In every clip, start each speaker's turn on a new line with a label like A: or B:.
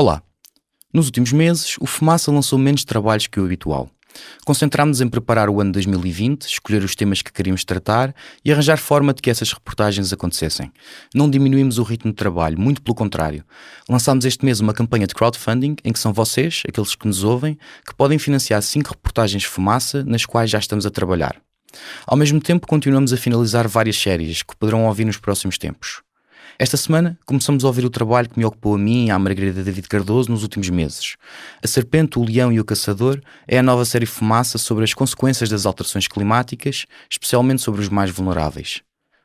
A: Olá! Nos últimos meses, o Fumaça lançou menos trabalhos que o habitual. Concentrámos-nos em preparar o ano 2020, escolher os temas que queríamos tratar e arranjar forma de que essas reportagens acontecessem. Não diminuímos o ritmo de trabalho, muito pelo contrário. Lançámos este mês uma campanha de crowdfunding em que são vocês, aqueles que nos ouvem, que podem financiar 5 reportagens Fumaça nas quais já estamos a trabalhar. Ao mesmo tempo, continuamos a finalizar várias séries que poderão ouvir nos próximos tempos. Esta semana, começamos a ouvir o trabalho que me ocupou a mim e à Margarida David Cardoso nos últimos meses. A Serpente, o Leão e o Caçador é a nova série Fumaça sobre as consequências das alterações climáticas, especialmente sobre os mais vulneráveis.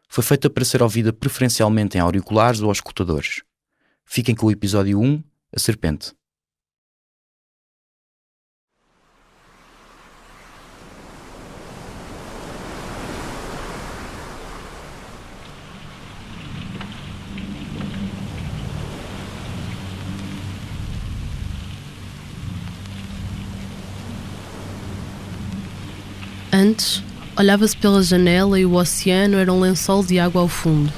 A: Foi feita para ser ouvida preferencialmente em auriculares ou aos escutadores. Fiquem com o episódio 1, A Serpente.
B: Antes, olhava-se pela janela e o oceano era um lençol de água ao fundo.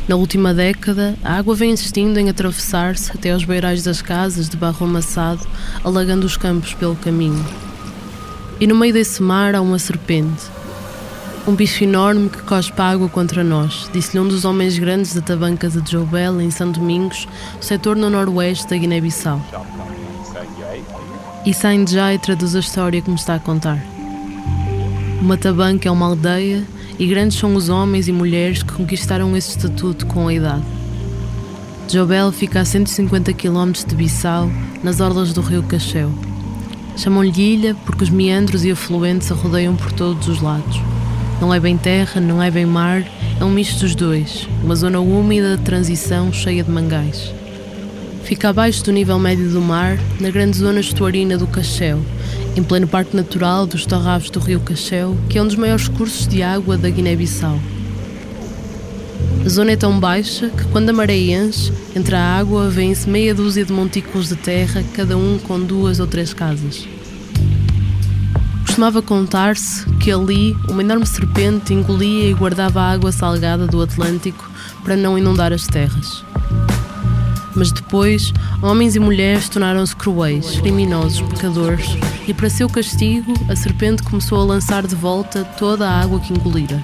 B: Na última década, a água vem insistindo em atravessar-se até aos beirais das casas de barro amassado, alagando os campos pelo caminho. E no meio desse mar há uma serpente. Um bicho enorme que cospe água contra nós, disse-lhe um dos homens grandes da tabanca de Jobel, em São Domingos, o setor no noroeste da Guiné-Bissau. E Sainjai traduz a história que me está a contar. Uma tabanca é uma aldeia e grandes são os homens e mulheres que conquistaram esse estatuto com a idade. Jobel fica a 150 km de Bissau, nas orlas do rio Cacheu. Chamam-lhe ilha porque os meandros e afluentes a rodeiam por todos os lados. Não é bem terra, não é bem mar, é um misto dos dois, uma zona úmida de transição cheia de mangais. Fica abaixo do nível médio do mar, na grande zona estuarina do Cacheu, em pleno Parque Natural dos Torravos do Rio Cacheu, que é um dos maiores cursos de água da Guiné-Bissau. A zona é tão baixa que, quando a maré enche, entre a água vêem-se meia dúzia de montículos de terra, cada um com 2 ou 3 casas. Costumava contar-se que ali uma enorme serpente engolia e guardava a água salgada do Atlântico para não inundar as terras. Mas depois, homens e mulheres tornaram-se cruéis, criminosos, pecadores, e para seu castigo, a serpente começou a lançar de volta toda a água que engolira.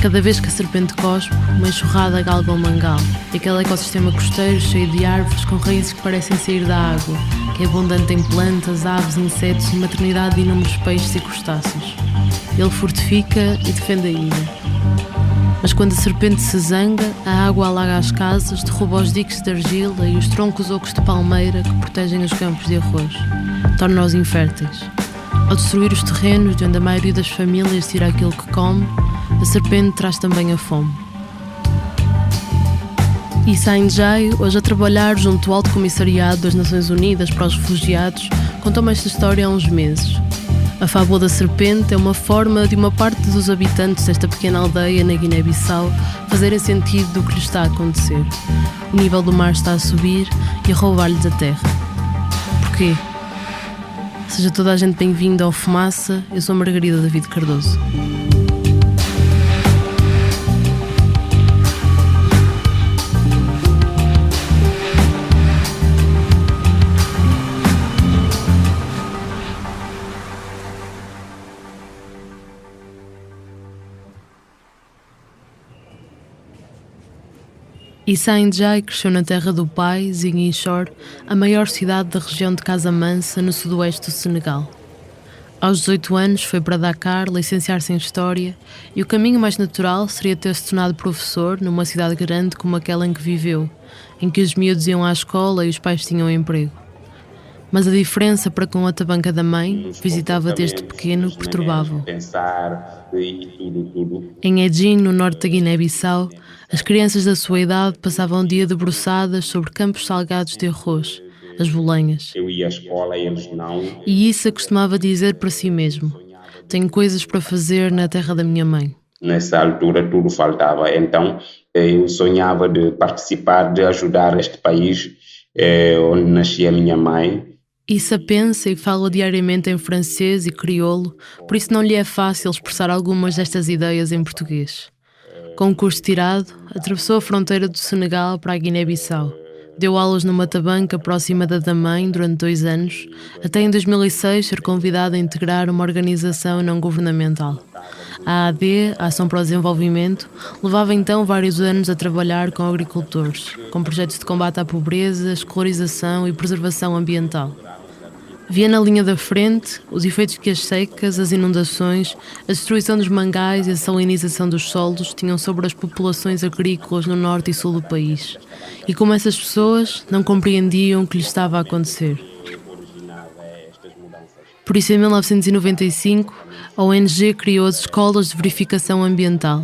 B: Cada vez que a serpente cospe, uma enxurrada galga o mangal, e aquele ecossistema costeiro cheio de árvores com raízes que parecem sair da água, que é abundante em plantas, aves, insetos e maternidade de inúmeros peixes e crustáceos. Ele fortifica e defende a ilha. Mas quando a serpente se zanga, a água alaga as casas, derruba os diques de argila e os troncos ocos de palmeira que protegem os campos de arroz. Torna-os inférteis. Ao destruir os terrenos de onde a maioria das famílias tira aquilo que come, a serpente traz também a fome. E Sainjai, hoje a trabalhar junto ao Alto Comissariado das Nações Unidas para os Refugiados, contou-me esta história há uns meses. A fábula da serpente é uma forma de uma parte dos habitantes desta pequena aldeia na Guiné-Bissau fazerem sentido do que lhes está a acontecer. O nível do mar está a subir e a roubar-lhes a terra. Porquê? Seja toda a gente bem-vinda ao Fumaça, eu sou a Margarida David Cardoso. E Sainjai cresceu na terra do pai, Ziguinchor, a maior cidade da região de Casamance, no sudoeste do Senegal. Aos 18 anos foi para Dakar licenciar-se em História e o caminho mais natural seria ter-se tornado professor numa cidade grande como aquela em que viveu, em que os miúdos iam à escola e os pais tinham emprego. Mas a diferença para com a tabanca da mãe, visitava desde pequeno, perturbava-o. Em Edjin, no norte da Guiné-Bissau, as crianças da sua idade passavam o dia debruçadas sobre campos salgados de arroz, as bolenhas.
C: Eu ia à escola e eles não.
B: E Issa costumava dizer para si mesmo: tenho coisas para fazer na terra da minha mãe.
C: Nessa altura tudo faltava, então eu sonhava de participar, de ajudar este país onde nascia a minha mãe.
B: Issa pensa e fala diariamente em francês e crioulo, por isso não lhe é fácil expressar algumas destas ideias em português. Com o curso tirado, atravessou a fronteira do Senegal para a Guiné-Bissau. Deu aulas no Matabanca, próxima da Damaim, durante 2 anos, até em 2006 ser convidado a integrar uma organização não-governamental. A AD, a Ação para o Desenvolvimento, levava então vários anos a trabalhar com agricultores, com projetos de combate à pobreza, escolarização e preservação ambiental. Via na linha da frente os efeitos que as secas, as inundações, a destruição dos mangais e a salinização dos solos tinham sobre as populações agrícolas no norte e sul do país, e como essas pessoas não compreendiam o que lhes estava a acontecer. Por isso, em 1995, a ONG criou as Escolas de Verificação Ambiental,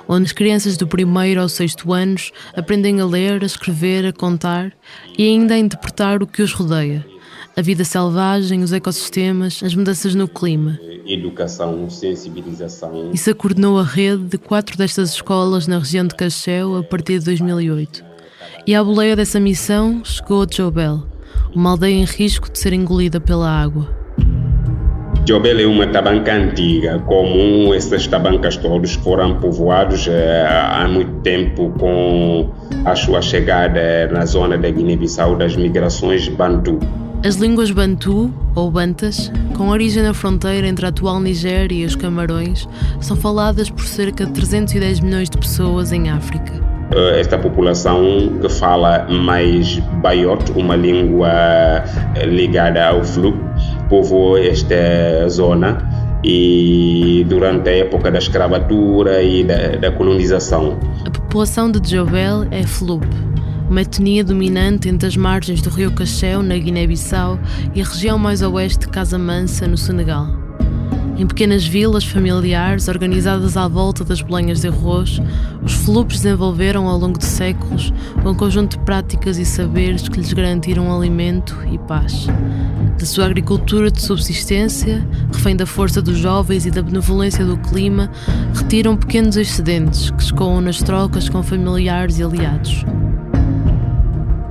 B: onde as crianças do 1º ao 6º anos aprendem a ler, a escrever, a contar e ainda a interpretar o que os rodeia. A vida selvagem, os ecossistemas, as mudanças no clima.
C: Educação, sensibilização.
B: Isso coordenou a rede de 4 destas escolas na região de Cacheu a partir de 2008. E à boleia dessa missão chegou a Djobel, uma aldeia em risco de ser engolida pela água.
C: Djobel é uma tabanca antiga, como essas tabancas todos foram povoados há muito tempo com a sua chegada na zona da Guiné-Bissau das migrações Bantu.
B: As línguas Bantu, ou Bantas, com origem na fronteira entre a atual Nigéria e os Camarões, são faladas por cerca de 310 milhões de pessoas em África.
C: Esta população que fala mais Bayot, uma língua ligada ao Flup, povoou esta zona e durante a época da escravatura e da colonização.
B: A população de Djobel é Flup, uma etnia dominante entre as margens do rio Cacheu, na Guiné-Bissau, e a região mais a oeste de Casamansa, no Senegal. Em pequenas vilas familiares organizadas à volta das bolenhas de arroz, os Flupes desenvolveram ao longo de séculos um conjunto de práticas e saberes que lhes garantiram alimento e paz. Da sua agricultura de subsistência, refém da força dos jovens e da benevolência do clima, retiram pequenos excedentes que escoam nas trocas com familiares e aliados.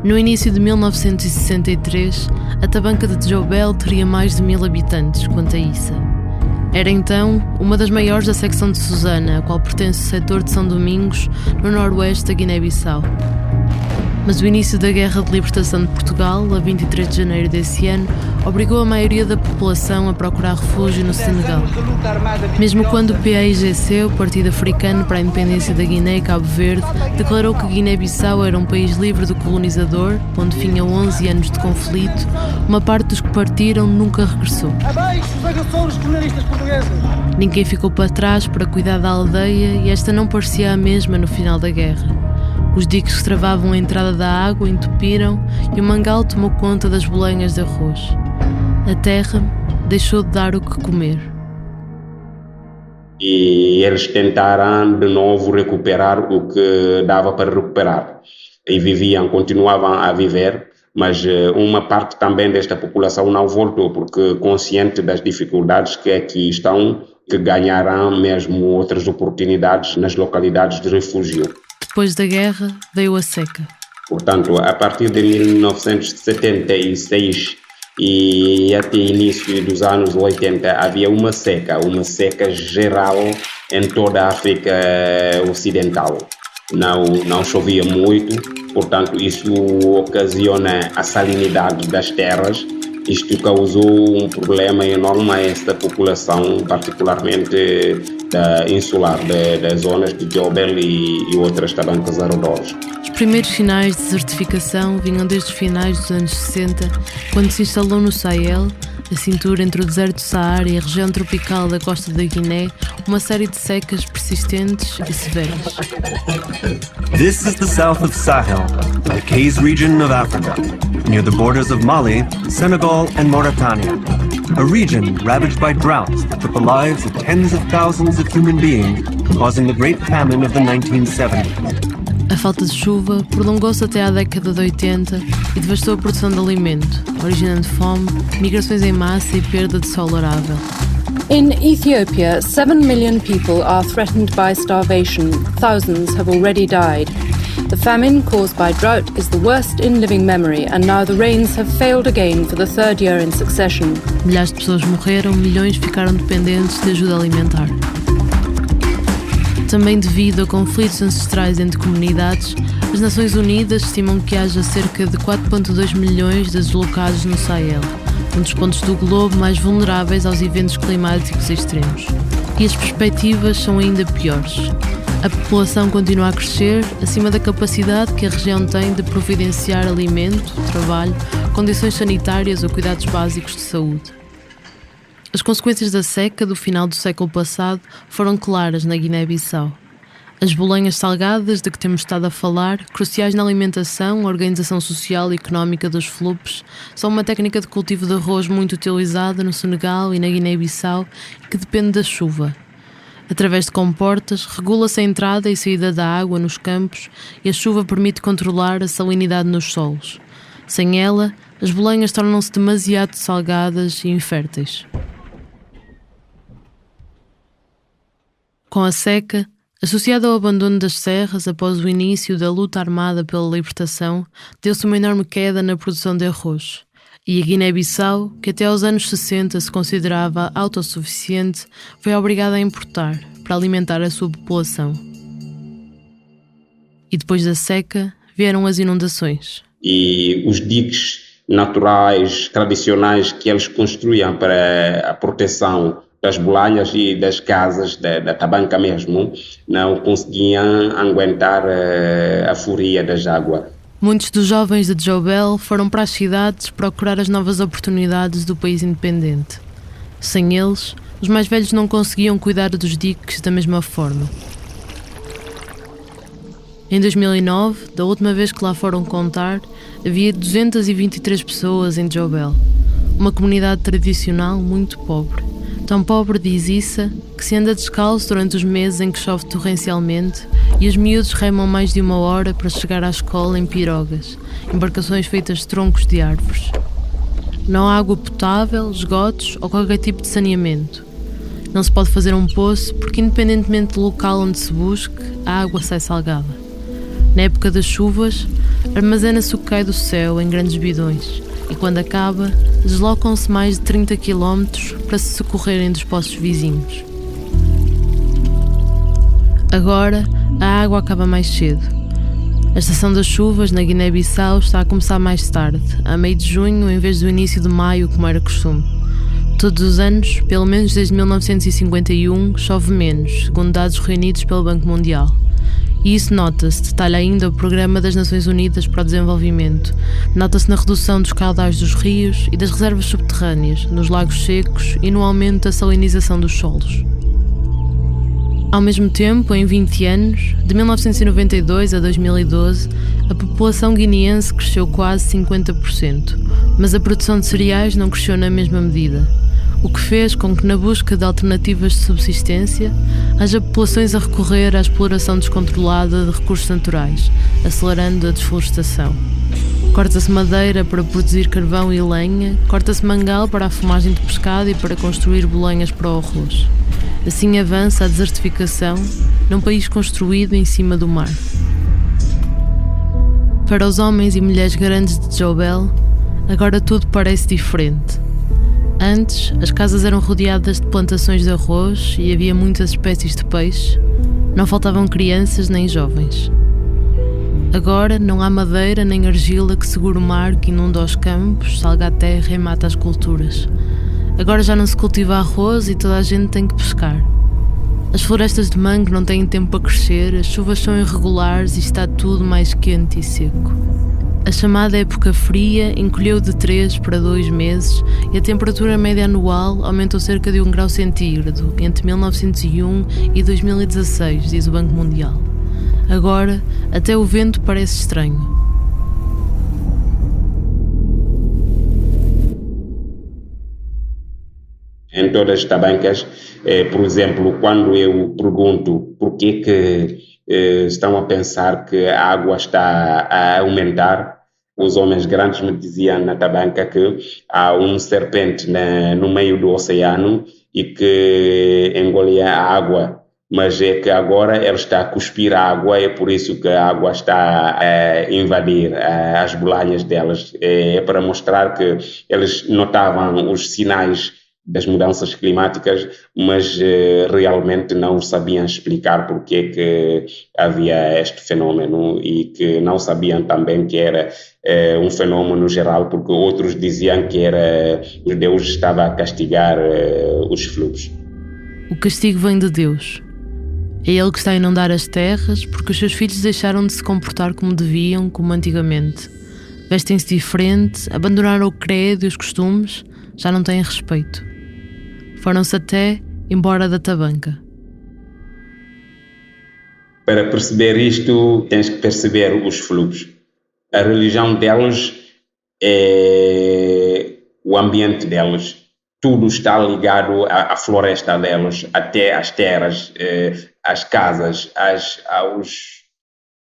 B: No início de 1963, a tabanca de Djobel teria mais de 1000 habitantes, quanto a Issa. Era então uma das maiores da secção de Susana, a qual pertence o setor de São Domingos, no noroeste da Guiné-Bissau. Mas o início da Guerra de Libertação de Portugal, a 23 de janeiro desse ano, obrigou a maioria da população a procurar refúgio no Senegal. Mesmo quando o PAIGC, o Partido Africano para a Independência da Guiné e Cabo Verde, declarou que Guiné-Bissau era um país livre do colonizador, pondo fim a 11 anos de conflito, uma parte dos que partiram nunca regressou. Ninguém ficou para trás para cuidar da aldeia e esta não parecia a mesma no final da guerra. Os diques que travavam a entrada da água entupiram e o mangal tomou conta das bolenhas de arroz. A terra deixou de dar o que comer.
C: E eles tentaram de novo recuperar o que dava para recuperar. E continuavam a viver, mas uma parte também desta população não voltou, porque consciente das dificuldades que aqui estão, que ganharão mesmo outras oportunidades nas localidades de refúgio.
B: Depois da guerra, veio a seca.
C: Portanto, a partir de 1976 e até início dos anos 80, havia uma seca geral em toda a África Ocidental. Não chovia muito, portanto, isso ocasiona a salinidade das terras. Isto causou um problema enorme a esta população, particularmente da insular, das zonas de Djobel e outras tabancas arredores.
B: Os primeiros sinais de desertificação vinham desde os finais dos anos 60, quando se instalou no Sahel, a cintura entre o deserto do Saara e a região tropical da costa da Guiné, uma série de secas persistentes e severas.
D: This is the south of Sahel, the Kayes region of Africa, near the borders of Mali, Senegal and Mauritania. A region ravaged by droughts that took the lives of tens of thousands of human beings, causing the Great Famine of the 1970s.
B: A falta de chuva prolongou-se até à década de 80 e devastou a produção de alimento, originando fome, migrações em massa e perda de solo arável.
E: In Ethiopia, 7 million people are threatened by starvation. Thousands have already died. The famine caused by drought is the worst in living memory, and now the rains have failed again for the 3rd year in succession.
B: Milhares de pessoas morreram, milhões ficaram dependentes de ajuda alimentar. Também devido a conflitos ancestrais entre comunidades, as Nações Unidas estimam que haja cerca de 4,2 milhões de deslocados no Sahel, um dos pontos do globo mais vulneráveis aos eventos climáticos extremos. E as perspectivas são ainda piores. A população continua a crescer, acima da capacidade que a região tem de providenciar alimento, trabalho, condições sanitárias ou cuidados básicos de saúde. As consequências da seca do final do século passado foram claras na Guiné-Bissau. As bolenhas salgadas, de que temos estado a falar, cruciais na alimentação, organização social e económica dos flupes, são uma técnica de cultivo de arroz muito utilizada no Senegal e na Guiné-Bissau e que depende da chuva. Através de comportas, regula-se a entrada e saída da água nos campos e a chuva permite controlar a salinidade nos solos. Sem ela, as bolenhas tornam-se demasiado salgadas e inférteis. Com a seca, associada ao abandono das serras após o início da luta armada pela libertação, deu-se uma enorme queda na produção de arroz. E a Guiné-Bissau, que até aos anos 60 se considerava autossuficiente, foi obrigada a importar para alimentar a sua população. E depois da seca, vieram as inundações.
C: E os diques naturais, tradicionais que eles construíam para a proteção das bolanhas e das casas, da tabanca mesmo, não conseguiam aguentar a fúria das águas.
B: Muitos dos jovens de Djobel foram para as cidades procurar as novas oportunidades do país independente. Sem eles, os mais velhos não conseguiam cuidar dos diques da mesma forma. Em 2009, da última vez que lá foram contar, havia 223 pessoas em Djobel, uma comunidade tradicional muito pobre. Tão pobre, diz Issa, que se anda descalço durante os meses em que chove torrencialmente e os miúdos remam mais de 1 hora para chegar à escola em pirogas, embarcações feitas de troncos de árvores. Não há água potável, esgotos ou qualquer tipo de saneamento. Não se pode fazer um poço porque, independentemente do local onde se busque, a água sai salgada. Na época das chuvas, armazena-se o que cai do céu em grandes bidões e, quando acaba, deslocam-se mais de 30 km para se socorrerem dos poços vizinhos. Agora, a água acaba mais cedo. A estação das chuvas na Guiné-Bissau está a começar mais tarde, a meio de junho em vez do início de maio, como era costume. Todos os anos, pelo menos desde 1951, chove menos, segundo dados reunidos pelo Banco Mundial. E isso nota-se, detalha ainda o Programa das Nações Unidas para o Desenvolvimento. Nota-se na redução dos caudais dos rios e das reservas subterrâneas, nos lagos secos e no aumento da salinização dos solos. Ao mesmo tempo, em 20 anos, de 1992 a 2012, a população guineense cresceu quase 50%, mas a produção de cereais não cresceu na mesma medida, o que fez com que, na busca de alternativas de subsistência, haja populações a recorrer à exploração descontrolada de recursos naturais, acelerando a desflorestação. Corta-se madeira para produzir carvão e lenha, corta-se mangal para a fumagem de pescado e para construir bolenhas para o arroz. Assim avança a desertificação num país construído em cima do mar. Para os homens e mulheres grandes de Djobel, agora tudo parece diferente. Antes, as casas eram rodeadas de plantações de arroz e havia muitas espécies de peixe. Não faltavam crianças nem jovens. Agora não há madeira nem argila que segure o mar que inunda os campos, salga a terra e mata as culturas. Agora já não se cultiva arroz e toda a gente tem que pescar. As florestas de mangue não têm tempo para crescer, as chuvas são irregulares e está tudo mais quente e seco. A chamada época fria encolheu de 3 para 2 meses e a temperatura média anual aumentou cerca de 1 grau centígrado entre 1901 e 2016, diz o Banco Mundial. Agora, até o vento parece estranho.
C: Em todas as tabancas, por exemplo, quando eu pergunto por que estão a pensar que a água está a aumentar, os homens grandes me diziam na tabanca que há um serpente no meio do oceano e que engolia a água, mas é que agora ele está a cuspir a água, é por isso que a água está a invadir as bolanhas delas. É para mostrar que eles notavam os sinais das mudanças climáticas, mas realmente não sabiam explicar porque é que havia este fenômeno e que não sabiam também que era um fenômeno geral, porque outros diziam que era Deus estava a castigar os fluxos.
B: O castigo vem de Deus. É Ele que está a inundar as terras porque os seus filhos deixaram de se comportar como deviam, como antigamente. Vestem-se diferente, abandonaram o credo e os costumes, já não têm respeito. Foram-se até embora da tabanca.
C: Para perceber isto, tens que perceber os fluxos. A religião deles é o ambiente deles. Tudo está ligado à floresta deles, até às terras, às casas,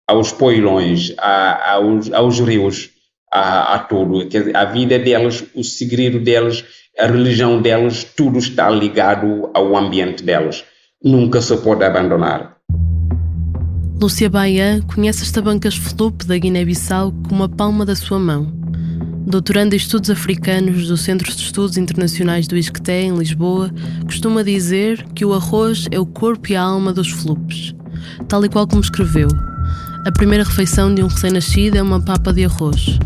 C: aos poilões, aos rios, a tudo. Quer dizer, a vida deles, o segredo deles, a religião deles, tudo está ligado ao ambiente deles. Nunca se pode abandonar.
B: Lúcia Baian conhece as tabancas Flup da Guiné-Bissau como a palma da sua mão. Doutorando em estudos africanos do Centro de Estudos Internacionais do Isqueté, em Lisboa, costuma dizer que o arroz é o corpo e a alma dos Flups. Tal e qual como escreveu: a primeira refeição de um recém-nascido é uma papa de arroz.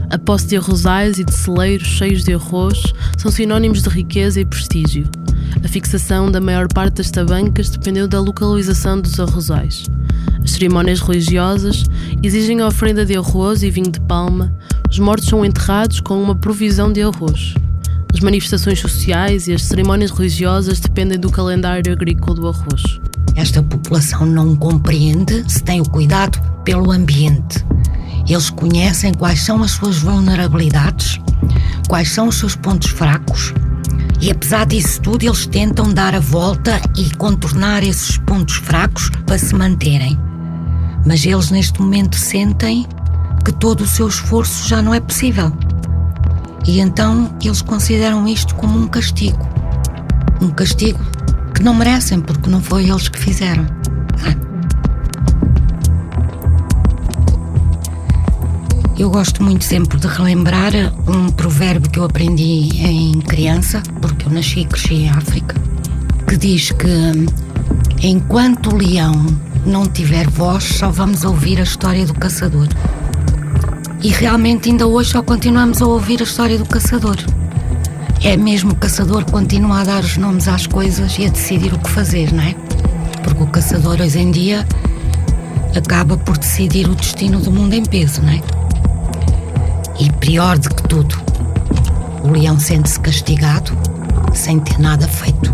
B: A posse de arrozais e de celeiros cheios de arroz são sinónimos de riqueza e prestígio. A fixação da maior parte das tabancas dependeu da localização dos arrozais. As cerimónias religiosas exigem a oferenda de arroz e vinho de palma. Os mortos são enterrados com uma provisão de arroz. As manifestações sociais e as cerimónias religiosas dependem do calendário agrícola do arroz.
F: Esta população não compreende se tem o cuidado pelo ambiente. Eles conhecem quais são as suas vulnerabilidades, quais são os seus pontos fracos, e apesar disso tudo eles tentam dar a volta e contornar esses pontos fracos para se manterem. Mas eles neste momento sentem que todo o seu esforço já não é possível. E então eles consideram isto como um castigo. Um castigo que não merecem porque não foi eles que fizeram. Eu gosto muito sempre de relembrar um provérbio que eu aprendi em criança, porque eu nasci e cresci em África, que diz que enquanto o leão não tiver voz, só vamos ouvir a história do caçador. E realmente ainda hoje só continuamos a ouvir a história do caçador. É mesmo o caçador que continua a dar os nomes às coisas e a decidir o que fazer, não é? Porque o caçador hoje em dia acaba por decidir o destino do mundo em peso, não é? E pior do que tudo, o leão sente-se castigado sem ter nada feito.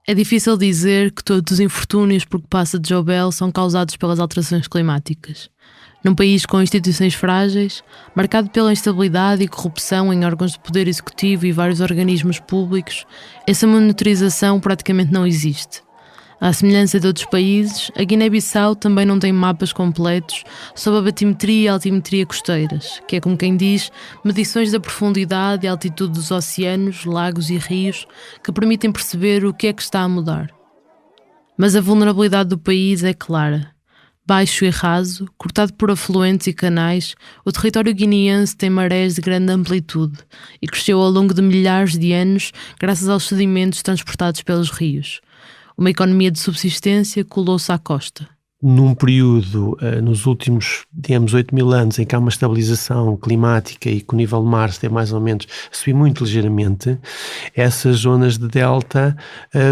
B: É difícil dizer que todos os infortúnios por que passa Jobel são causados pelas alterações climáticas. Num país com instituições frágeis, marcado pela instabilidade e corrupção em órgãos de poder executivo e vários organismos públicos, essa monitorização praticamente não existe. À semelhança de outros países, a Guiné-Bissau também não tem mapas completos sobre a batimetria e altimetria costeiras, que é, como quem diz, medições da profundidade e altitude dos oceanos, lagos e rios que permitem perceber o que é que está a mudar. Mas a vulnerabilidade do país é clara. Baixo e raso, cortado por afluentes e canais, o território guineense tem marés de grande amplitude e cresceu ao longo de milhares de anos graças aos sedimentos transportados pelos rios. Uma economia de subsistência colou-se à costa.
G: Num período, nos últimos, digamos, 8.000 anos, em que há uma estabilização climática e que o nível do mar esteve mais ou menos a subir muito ligeiramente, essas zonas de delta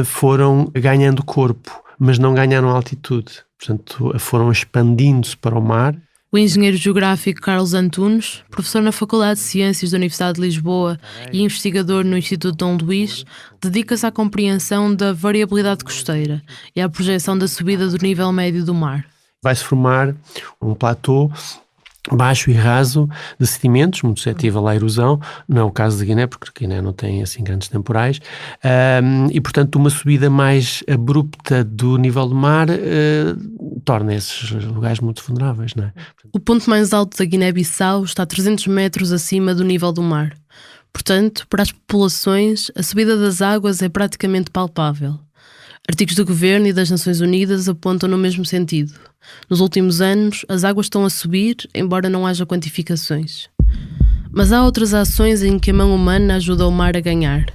G: foram ganhando corpo, mas não ganharam altitude. Portanto, foram expandindo-se para o mar.
B: O engenheiro geográfico Carlos Antunes, professor na Faculdade de Ciências da Universidade de Lisboa e investigador no Instituto Dom Luís, dedica-se à compreensão da variabilidade costeira e à projeção da subida do nível médio do mar.
G: Vai-se formar um platô baixo e raso de sedimentos, muito suscetível à erosão, não é o caso de Guiné, porque Guiné não tem assim grandes temporais, e portanto uma subida mais abrupta do nível do mar torna esses lugares muito vulneráveis, não é?
B: O ponto mais alto da Guiné-Bissau está a 300 metros acima do nível do mar. Portanto, para as populações, a subida das águas é praticamente palpável. Artigos do Governo e das Nações Unidas apontam no mesmo sentido. Nos últimos anos, as águas estão a subir, embora não haja quantificações. Mas há outras ações em que a mão humana ajuda o mar a ganhar.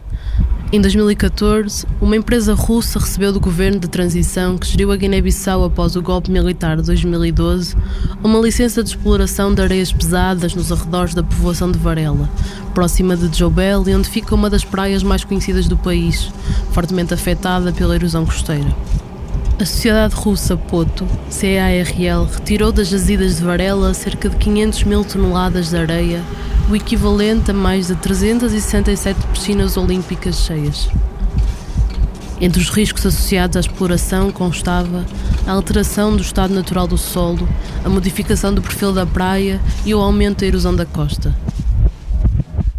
B: Em 2014, uma empresa russa recebeu do governo de transição que geriu a Guiné-Bissau após o golpe militar de 2012 uma licença de exploração de areias pesadas nos arredores da povoação de Varela, próxima de Djobel e onde fica uma das praias mais conhecidas do país, fortemente afetada pela erosão costeira. A sociedade russa Poto, CARL, retirou das jazidas de Varela cerca de 500 mil toneladas de areia, o equivalente a mais de 367 piscinas olímpicas cheias. Entre os riscos associados à exploração constava a alteração do estado natural do solo, a modificação do perfil da praia e o aumento da erosão da costa.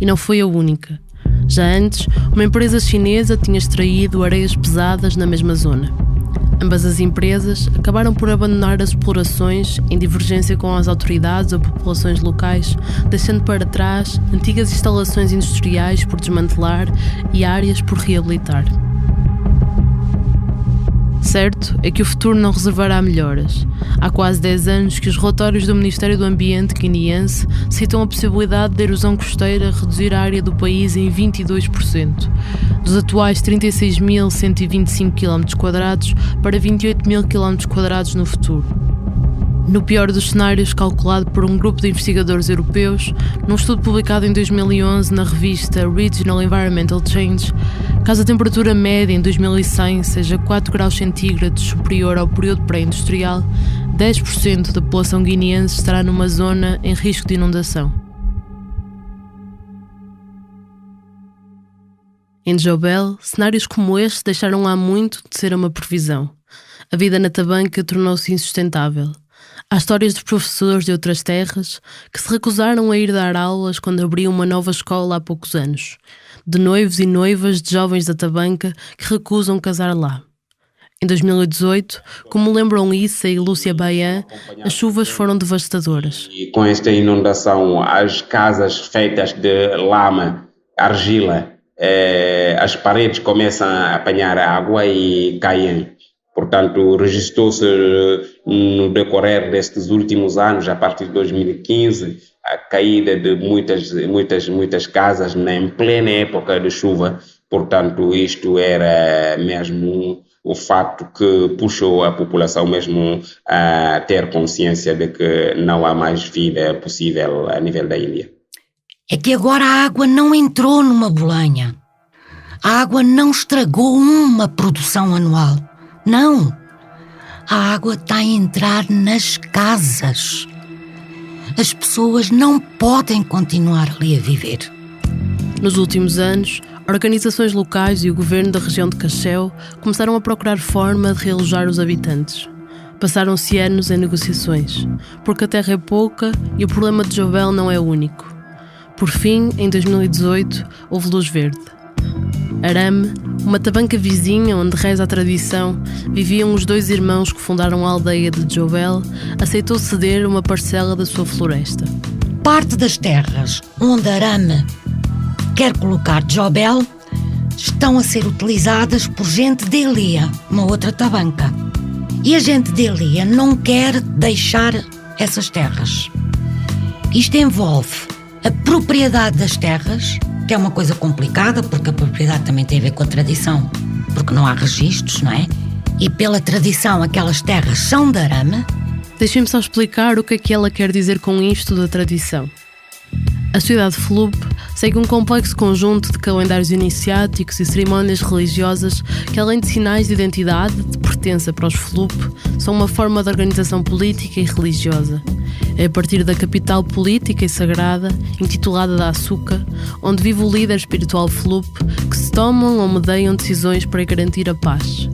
B: E não foi a única. Já antes, uma empresa chinesa tinha extraído areias pesadas na mesma zona. Ambas as empresas acabaram por abandonar as explorações em divergência com as autoridades ou populações locais, deixando para trás antigas instalações industriais por desmantelar e áreas por reabilitar. Certo é que o futuro não reservará melhoras. Há quase 10 anos que os relatórios do Ministério do Ambiente guineense citam a possibilidade de erosão costeira reduzir a área do país em 22%, dos atuais 36.125 km² para 28.000 km² no futuro. No pior dos cenários, calculado por um grupo de investigadores europeus, num estudo publicado em 2011 na revista Regional Environmental Change, caso a temperatura média em 2100 seja 4 graus centígrados superior ao período pré-industrial, 10% da população guineense estará numa zona em risco de inundação. Em Djobel, cenários como este deixaram há muito de ser uma previsão. A vida na tabanca tornou-se insustentável. Há histórias de professores de outras terras que se recusaram a ir dar aulas quando abriu uma nova escola há poucos anos, de noivos e noivas de jovens da tabanca que recusam casar lá. Em 2018, como lembram Issa e Lúcia Baian, as chuvas foram devastadoras.
C: E com esta inundação, as casas feitas de lama, argila, as paredes começam a apanhar água e caem. Portanto, registrou-se no decorrer destes últimos anos, a partir de 2015, a caída de muitas casas em plena época de chuva. Portanto, isto era mesmo o facto que puxou a população mesmo a ter consciência de que não há mais vida possível a nível da ilha.
F: É que agora a água não entrou numa bolanha. A água não estragou uma produção anual. Não, a água está a entrar nas casas. As pessoas não podem continuar ali a viver.
B: Nos últimos anos, organizações locais e o governo da região de Cacheu começaram a procurar forma de realojar os habitantes. Passaram-se anos em negociações, porque a terra é pouca e o problema de Djobel não é único. Por fim, em 2018, houve luz verde. Arame, uma tabanca vizinha onde reza a tradição, viviam os 2 irmãos que fundaram a aldeia de Djobel, aceitou ceder uma parcela da sua floresta.
F: Parte das terras onde Arame quer colocar Djobel estão a ser utilizadas por gente de Elia, uma outra tabanca. E a gente de Elia não quer deixar essas terras. Isto envolve a propriedade das terras, que é uma coisa complicada, porque a propriedade também tem a ver com a tradição, porque não há registros, não é? E pela tradição aquelas terras são de Arame.
B: Deixem-me só explicar o que é que ela quer dizer com isto da tradição. A sociedade Flup segue um complexo conjunto de calendários iniciáticos e cerimónias religiosas que, além de sinais de identidade, de pertença para os Flup, são uma forma de organização política e religiosa. É a partir da capital política e sagrada, intitulada da Açúcar, onde vive o líder espiritual Flup, que se tomam ou medeiam decisões para garantir a paz.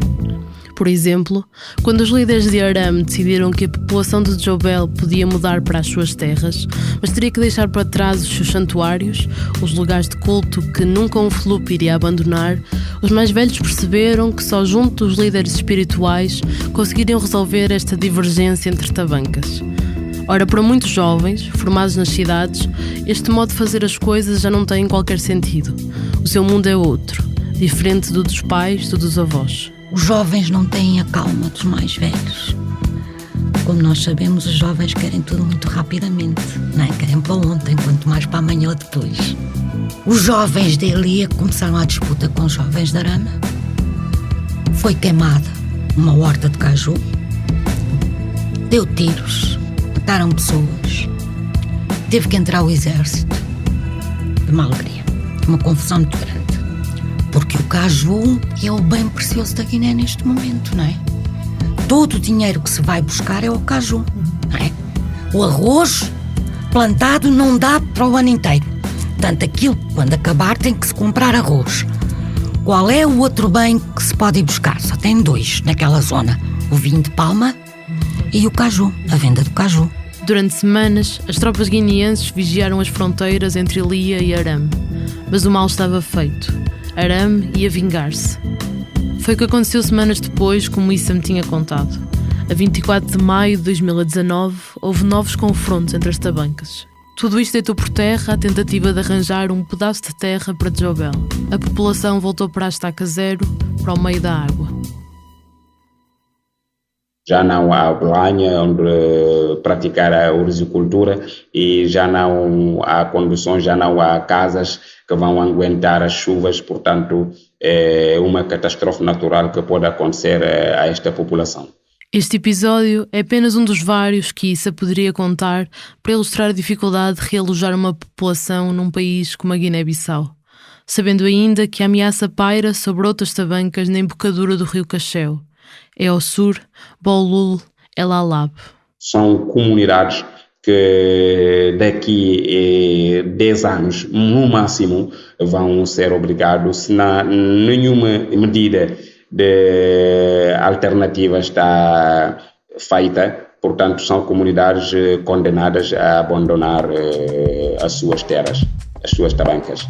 B: Por exemplo, quando os líderes de Arame decidiram que a população de Djobel podia mudar para as suas terras, mas teria que deixar para trás os seus santuários, os lugares de culto que nunca um Flup iria abandonar, os mais velhos perceberam que só junto dos líderes espirituais conseguiriam resolver esta divergência entre tabancas. Ora, para muitos jovens, formados nas cidades, este modo de fazer as coisas já não tem qualquer sentido. O seu mundo é outro, diferente do dos pais, do dos avós.
F: Os jovens não têm a calma dos mais velhos. Como nós sabemos, os jovens querem tudo muito rapidamente, não é? Querem para ontem, quanto mais para amanhã ou depois. Os jovens de Elia começaram a disputa com os jovens de Arama. Foi queimada uma horta de caju. Deu tiros, mataram pessoas. Teve que entrar o exército. Uma alegria, uma confusão muito grande. Porque o caju é o bem precioso da Guiné neste momento, não é? Todo o dinheiro que se vai buscar é o caju, não é? O arroz plantado não dá para o ano inteiro. Portanto, aquilo, quando acabar, tem que se comprar arroz. Qual é o outro bem que se pode ir buscar? Só tem 2 naquela zona. O vinho de palma e o caju, a venda do caju.
B: Durante semanas, as tropas guineenses vigiaram as fronteiras entre Elia e Arame. Mas o mal estava feito. Arame ia vingar-se. Foi o que aconteceu semanas depois, como Issa me tinha contado. A 24 de maio de 2019, houve novos confrontos entre as tabancas. Tudo isto deitou por terra a tentativa de arranjar um pedaço de terra para Jobel. A população voltou para a estaca zero, para o meio da água.
C: Já não há banha onde praticar a horticultura e já não há condições, já não há casas que vão aguentar as chuvas, portanto é uma catástrofe natural que pode acontecer a esta população.
B: Este episódio é apenas um dos vários que Issa poderia contar para ilustrar a dificuldade de realojar uma população num país como a Guiné-Bissau, sabendo ainda que a ameaça paira sobre outras tabancas na embocadura do rio Cacheu. É ao sul, Bolul, El Alab.
C: São comunidades que daqui a 10 anos, no máximo, vão ser obrigados, se não nenhuma medida de alternativa está feita, portanto são comunidades condenadas a abandonar as suas terras, as suas tabancas.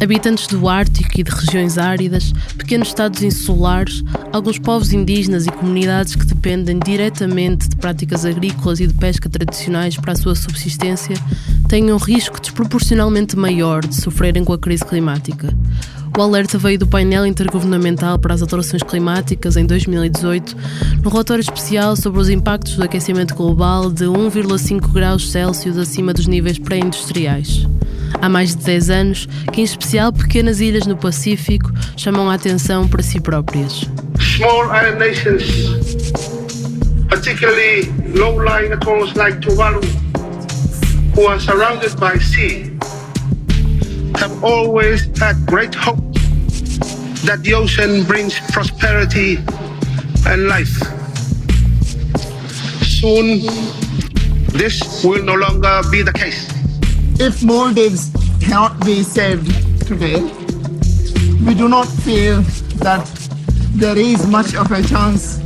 B: Habitantes do Ártico e de regiões áridas, pequenos estados insulares, alguns povos indígenas e comunidades que dependem diretamente de práticas agrícolas e de pesca tradicionais para a sua subsistência, têm um risco desproporcionalmente maior de sofrerem com a crise climática. O alerta veio do painel intergovernamental para as alterações climáticas em 2018, no relatório especial sobre os impactos do aquecimento global de 1,5 graus Celsius acima dos níveis pré-industriais. Há mais de 10 anos que, em especial, pequenas ilhas no Pacífico chamam a atenção para si próprias.
H: Small island nations, particularly low-lying atolls like Tuvalu, who are surrounded by sea, have always had great hope that the ocean brings prosperity and life. Soon, this will no longer be the case.
I: If Maldives cannot be saved today, we do not feel that there is much of a chance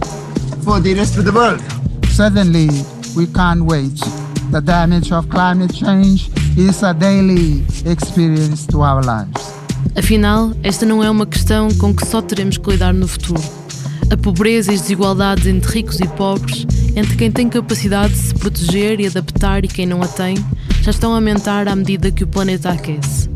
I: for the rest of the world.
J: Certainly, we can't wait. The damage of climate change is a daily experience to our lives.
B: Afinal, esta não é uma questão com que só teremos que lidar no futuro. A pobreza e as desigualdades entre ricos e pobres, entre quem tem capacidade de se proteger e adaptar e quem não a tem, já estão a aumentar à medida que o planeta aquece.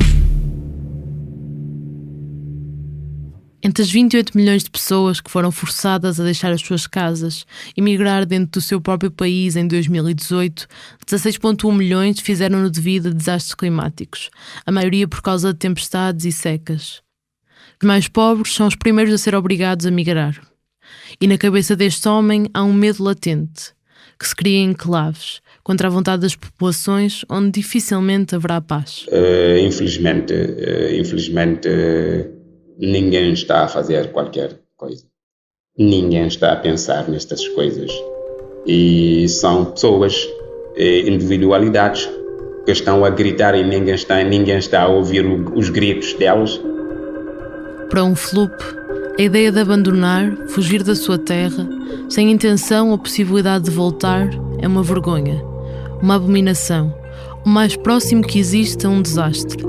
B: Entre as 28 milhões de pessoas que foram forçadas a deixar as suas casas e migrar dentro do seu próprio país em 2018, 16,1 milhões fizeram-no devido a desastres climáticos, a maioria por causa de tempestades e secas. Os mais pobres são os primeiros a ser obrigados a migrar. E na cabeça deste homem há um medo latente, que se cria em enclaves, contra a vontade das populações, onde dificilmente haverá paz.
C: Infelizmente, ninguém está a fazer qualquer coisa. Ninguém está a pensar nestas coisas. E são pessoas, individualidades, que estão a gritar e ninguém está a ouvir os gritos delas.
B: Para um Flup, a ideia de abandonar, fugir da sua terra, sem intenção ou possibilidade de voltar, é uma vergonha, uma abominação, o mais próximo que existe a um desastre.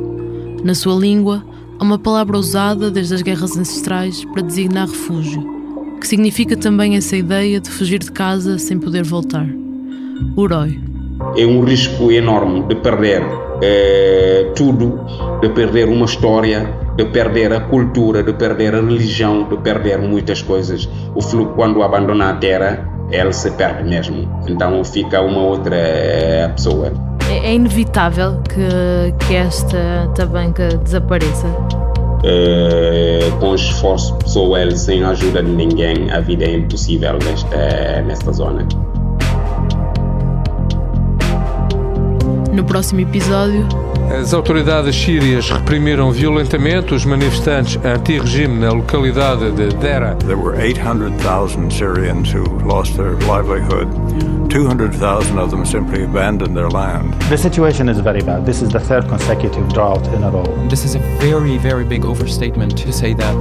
B: Na sua língua, há uma palavra usada desde as guerras ancestrais para designar refúgio, que significa também essa ideia de fugir de casa sem poder voltar. Uroi.
C: É um risco enorme de perder tudo, de perder uma história, de perder a cultura, de perder a religião, de perder muitas coisas. O fluxo, quando abandona a terra, ele se perde mesmo. Então fica uma outra pessoa.
B: É inevitável que esta tabanca desapareça?
C: Com esforço pessoal, sem a ajuda de ninguém, a vida é impossível nesta zona.
B: No próximo episódio...
K: As autoridades sírias reprimiram violentamente os manifestantes anti-regime na localidade de Dera.
L: There were 800,000 Syrians who lost their livelihood. 200,000 of them simply abandoned their land.
M: The situation is very bad. This is the third consecutive drought in a row.
N: This is a very, very big overstatement to say that,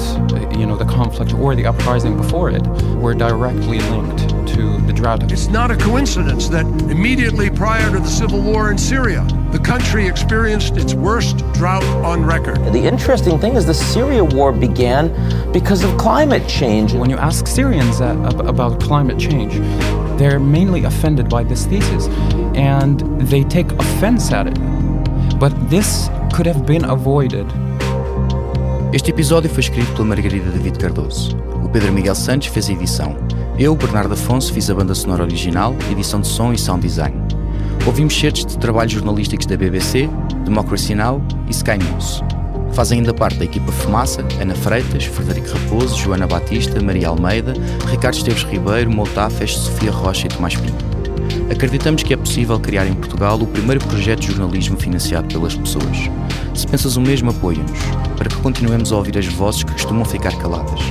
N: the conflict or the uprising before it were directly linked to the drought.
O: It's not a coincidence that immediately prior to the civil war in Syria, the country experienced its worst drought on record.
P: The interesting thing is the Syria war began because of climate change.
N: When you ask Syrians about climate change, they're mainly offended by this thesis and they take offense at it. But this could have been avoided.
A: Este episódio foi escrito pela Margarida David Cardoso. O Pedro Miguel Santos fez a edição. Eu, Bernardo Afonso, fiz a banda sonora original, edição de som e sound design. Ouvimos certos de trabalhos jornalísticos da BBC, Democracy Now! E Sky News. Fazem ainda parte da equipa Fumaça, Ana Freitas, Frederico Raposo, Joana Batista, Maria Almeida, Ricardo Esteves Ribeiro, Moltafes, Sofia Rocha e Tomás Pinho. Acreditamos que é possível criar em Portugal o primeiro projeto de jornalismo financiado pelas pessoas. Se pensas o mesmo, apoia-nos, para que continuemos a ouvir as vozes que costumam ficar caladas,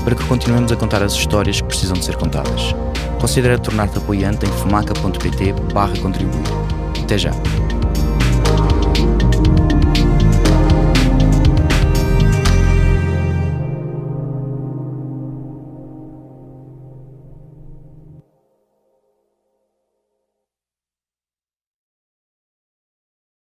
A: para que continuemos a contar as histórias que precisam de ser contadas. Considera tornar-te apoiante em fumaca.pt/contribuir. Até já!